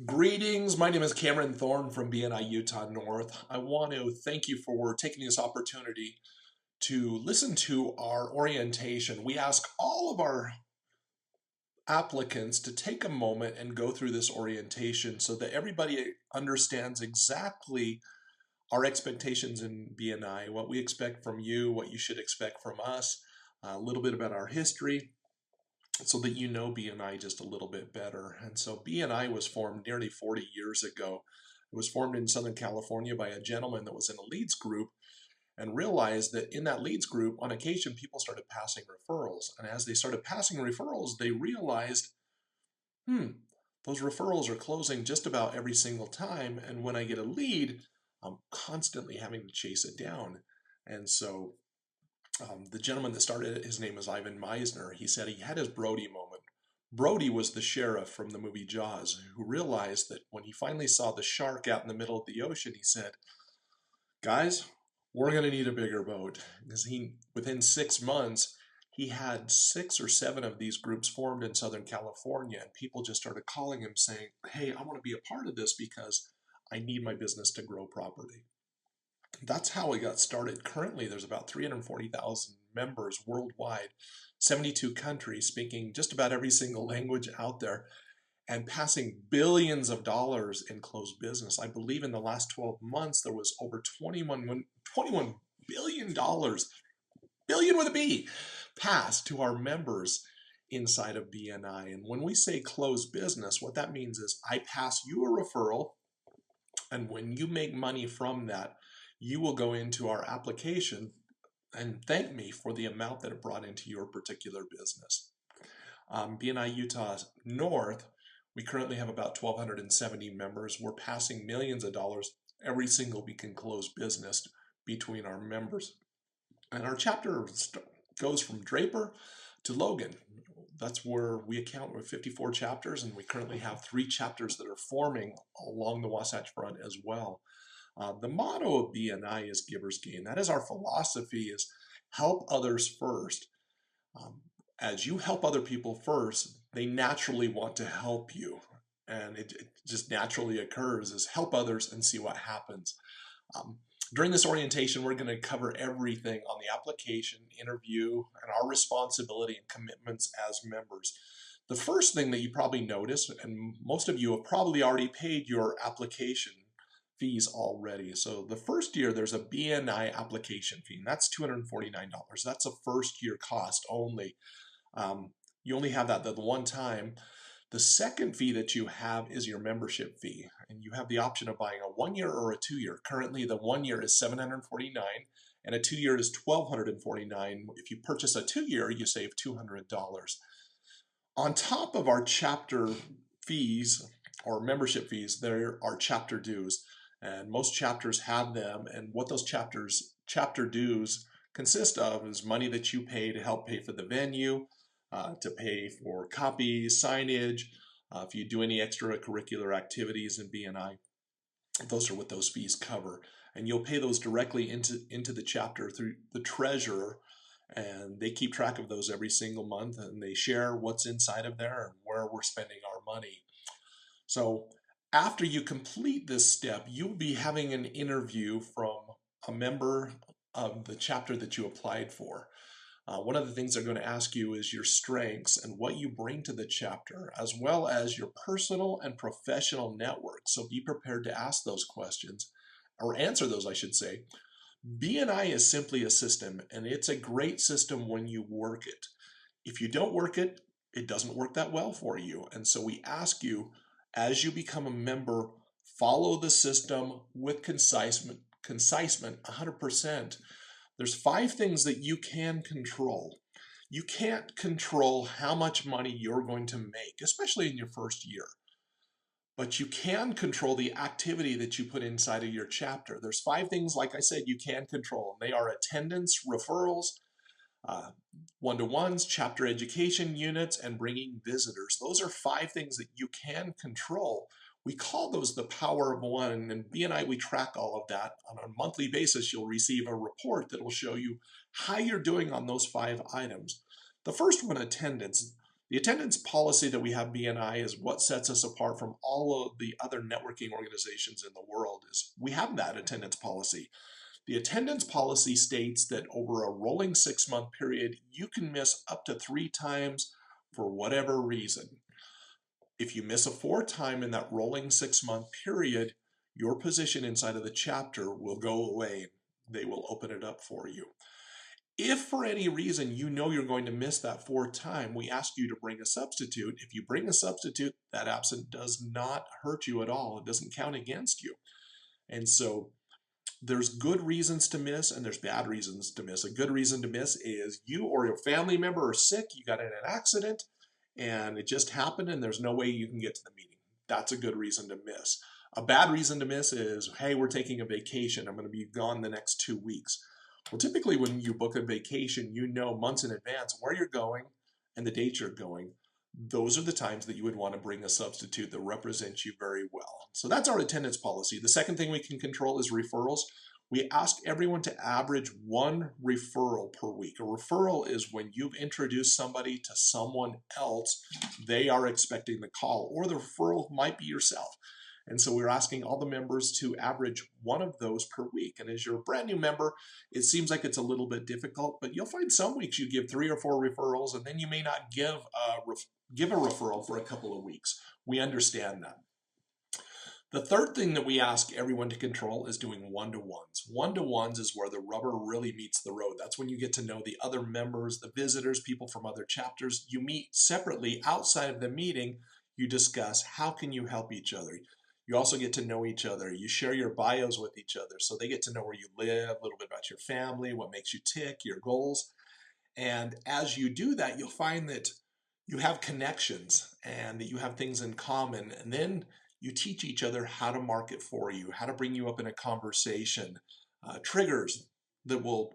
Greetings. My name is Cameron Thorne from BNI Utah North. I want to thank you for taking this opportunity to listen to our orientation. We ask all of our applicants to take a moment and go through this orientation so that everybody understands exactly our expectations in BNI, what we expect from you, what you should expect from us, a little bit about our history, so that you know BNI just a little bit better. And so BNI was formed nearly 40 years ago. It was formed in Southern California by a gentleman that was in a leads group and realized that in that leads group, on occasion, people started passing referrals. And as they started passing referrals, they realized, those referrals are closing just about every single time. And when I get a lead, I'm constantly having to chase it down. And so the gentleman that started it, his name is Ivan Meisner. He said he had his Brody moment. Brody was the sheriff from the movie Jaws who realized that when he finally saw the shark out in the middle of the ocean, he said, guys, we're going to need a bigger boat. Because within 6 months, he had 6 or 7 of these groups formed in Southern California, and people just started calling him saying, hey, I want to be a part of this because I need my business to grow properly. That's how it got started. Currently, there's about 340,000 members worldwide, 72 countries speaking just about every single language out there, and passing billions of dollars in closed business. I believe in the last 12 months, there was over $21 billion, billion with a B, passed to our members inside of BNI. And when we say closed business, what that means is I pass you a referral, and when you make money from that, you will go into our application and thank me for the amount that it brought into your particular business. BNI Utah North, we currently have about 1,270 members. We're passing millions of dollars every single week in closed business between our members. And our chapter goes from Draper to Logan. That's where we account with 54 chapters, and we currently have 3 chapters that are forming along the Wasatch Front as well. The motto of BNI is Givers Gain. That is our philosophy, is help others first. As you help other people first, they naturally want to help you. And it just naturally occurs, is help others and see what happens. During this orientation, we're going to cover everything on the application, interview, and our responsibility and commitments as members. The first thing that you probably notice, and most of you have probably already paid your application fees already. So the first year, there's a BNI application fee, and that's $249. That's a first year cost only. You only have that the one time. The second fee that you have is your membership fee, and you have the option of buying a 1 year or a 2 year. Currently, the 1 year is $749, and a 2 year is $1,249. If you purchase a 2 year, you save $200. On top of our chapter fees or membership fees, there are chapter dues, and most chapters have them. And what those chapter dues consist of is money that you pay to help pay for the venue, to pay for copies, signage, if you do any extracurricular activities in BNI. Those are what those fees cover, and you'll pay those directly into the chapter through the treasurer, and they keep track of those every single month, and they share what's inside of there and where we're spending our money. So after you complete this step, you'll be having an interview from a member of the chapter that you applied for. One of the things they're going to ask you is your strengths and what you bring to the chapter, as well as your personal and professional network. So be prepared to ask those questions, or answer those, I should say. BNI is simply a system, and it's a great system when you work it. If you don't work it, it doesn't work that well for you. And so we ask you, as you become a member, follow the system with concisement 100%. There's 5 things that you can control. You can't control how much money you're going to make, especially in your first year. But you can control the activity that you put inside of your chapter. There's 5 things, like I said, you can control. And they are attendance, referrals, one-to-ones, chapter education units, and bringing visitors. Those are 5 things that you can control. We call those the power of one, and in BNI we track all of that. On a monthly basis, you'll receive a report that will show you how you're doing on those 5 items. The first one, attendance. The attendance policy that we have BNI is what sets us apart from all of the other networking organizations in the world. Is we have that attendance policy. The attendance policy states that over a rolling 6-month period, you can miss up to 3 times for whatever reason. If you miss a 4th time in that rolling 6-month period, your position inside of the chapter will go away. They will open it up for you. If for any reason you know you're going to miss that 4th time, we ask you to bring a substitute. If you bring a substitute, that absent does not hurt you at all. It doesn't count against you. And so there's good reasons to miss and there's bad reasons to miss. A good reason to miss is you or your family member are sick, you got in an accident, and it just happened and there's no way you can get to the meeting. That's a good reason to miss. A bad reason to miss is, hey, we're taking a vacation. I'm going to be gone the next 2 weeks. Well, typically when you book a vacation, you know months in advance where you're going and the date you're going. Those are the times that you would want to bring a substitute that represents you very well. So that's our attendance policy. The second thing we can control is referrals. We ask everyone to average 1 referral per week. A referral is when you've introduced somebody to someone else, they are expecting the call, or the referral might be yourself. And so we're asking all the members to average 1 of those per week. And as you're a brand new member, it seems like it's a little bit difficult, but you'll find some weeks you give 3 or 4 referrals, and then you may not give a referral for a couple of weeks. We understand that. The third thing that we ask everyone to control is doing one-to-ones. One-to-ones is where the rubber really meets the road. That's when you get to know the other members, the visitors, people from other chapters. You meet separately outside of the meeting. You discuss how can you help each other. You also get to know each other. You share your bios with each other so they get to know where you live, a little bit about your family, what makes you tick, your goals. And as you do that, you'll find that you have connections and that you have things in common. And then you teach each other how to market for you, how to bring you up in a conversation, triggers that will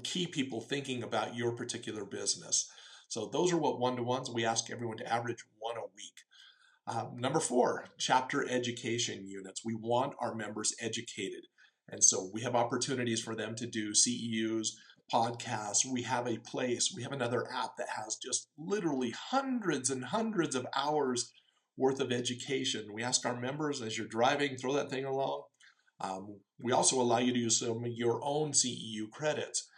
keep people thinking about your particular business. So those are what one-to-ones. We ask everyone to average 1 a week. Number 4, chapter education units. We want our members educated. And so we have opportunities for them to do CEUs, podcasts. We have a place, we have another app that has just literally hundreds and hundreds of hours worth of education. We ask our members, as you're driving, throw that thing along. We also allow you to use some of your own CEU credits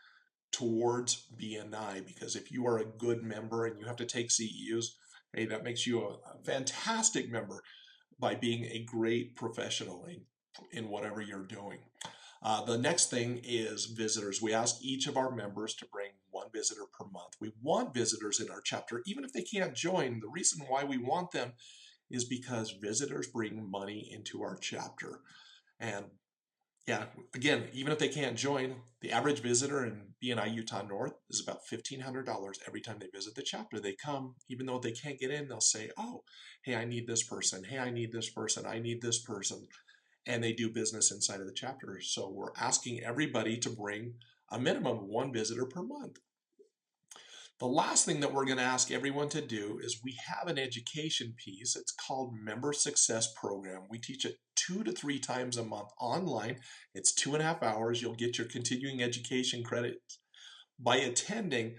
towards BNI, because if you are a good member and you have to take CEUs, hey, that makes you a fantastic member by being a great professional in whatever you're doing. The next thing is visitors. We ask each of our members to bring 1 visitor per month. We want visitors in our chapter, even if they can't join. The reason why we want them is because visitors bring money into our chapter. And yeah, again, even if they can't join, the average visitor in BNI Utah North is about $1,500 every time they visit the chapter. They come, even though they can't get in, they'll say, oh, hey, I need this person. Hey, I need this person. I need this person. And they do business inside of the chapter. So we're asking everybody to bring a minimum of 1 visitor per month. The last thing that we're going to ask everyone to do is we have an education piece. It's called Member Success Program. We teach it 2 to 3 times a month online. It's 2.5 hours. You'll get your continuing education credits by attending.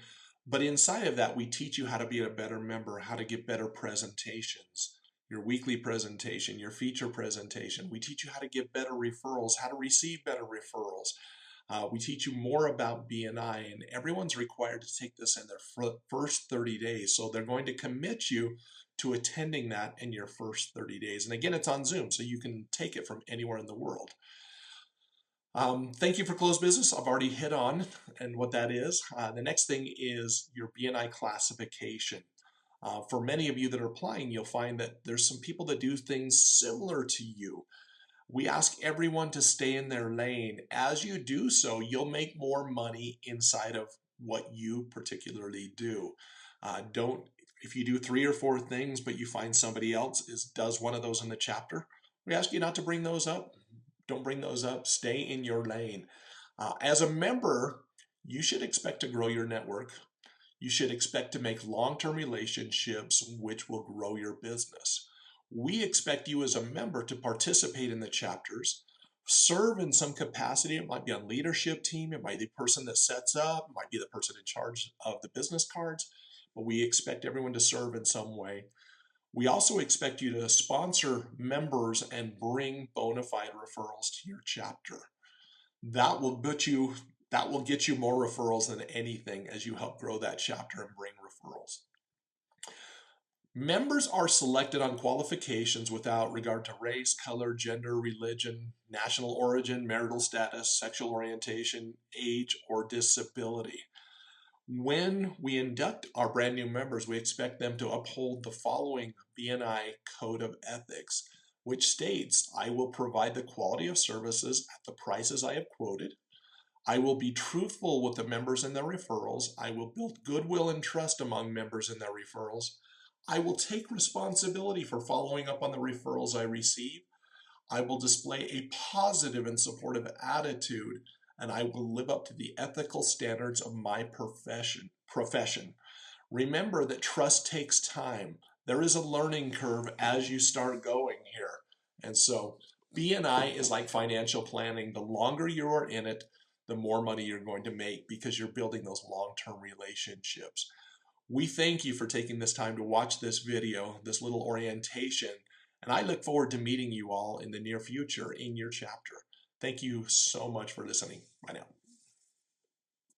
But inside of that, we teach you how to be a better member, how to get better presentations, your weekly presentation, your feature presentation. We teach you how to give better referrals, how to receive better referrals. We teach you more about BNI, and everyone's required to take this in their first 30 days. So they're going to commit you to attending that in your first 30 days. And again, it's on Zoom, so you can take it from anywhere in the world. Thank you for closed business. I've already hit on and what that is. The next thing is your BNI classification. For many of you that are applying, you'll find that there's some people that do things similar to you. We ask everyone to stay in their lane. As you do so, you'll make more money inside of what you particularly do. If you do 3 or 4 things, but you find somebody else does one of those in the chapter, we ask you not to bring those up. Don't bring those up. Stay in your lane. As a member, you should expect to grow your network. You should expect to make long-term relationships, which will grow your business. We expect you as a member to participate in the chapters, serve in some capacity. It might be on leadership team. It might be the person that sets up. It might be the person in charge of the business cards. but we expect everyone to serve in some way. We also expect you to sponsor members and bring bona fide referrals to your chapter. That will get you more referrals than anything as you help grow that chapter and bring referrals. Members are selected on qualifications without regard to race, color, gender, religion, national origin, marital status, sexual orientation, age, or disability. When we induct our brand new members, we expect them to uphold the following BNI Code of Ethics, which states, I will provide the quality of services at the prices I have quoted. I will be truthful with the members and their referrals. I will build goodwill and trust among members and their referrals. I will take responsibility for following up on the referrals I receive. I will display a positive and supportive attitude, and I will live up to the ethical standards of my profession. Remember that trust takes time. There is a learning curve as you start going here. And so BNI is like financial planning. The longer you are in it, the more money you're going to make because you're building those long-term relationships. We thank you for taking this time to watch this video, this little orientation, and I look forward to meeting you all in the near future in your chapter. Thank you so much for listening. Bye now.